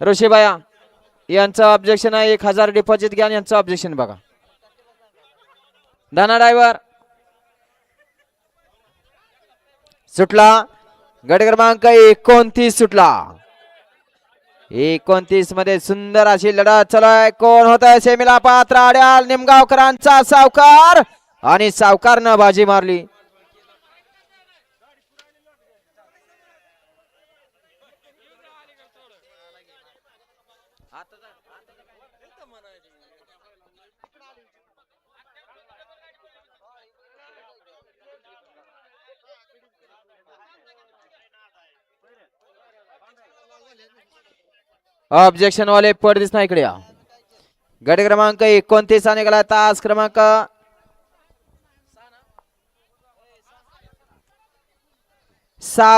ऋषीबाया यांचं ऑब्जेक्शन आहे 1000 डिपॉझिट घ्या. यांचं ऑब्जेक्शन बघा. दाना ड्रायव्हर सुटला. गट क्रमांक 29 सुटला. 29 मध्ये सुंदर अशी लढत चालू आहे. कोण होत आहे सेमीला पात्र? आड्याल निमगावकरांचा सावकार आणि सावकारनं बाजी मारली. ऑब्जेक्शन वाले पड दिसना इकडे या. गट क्रमांक 29 निघाला. तास क्रमांक 6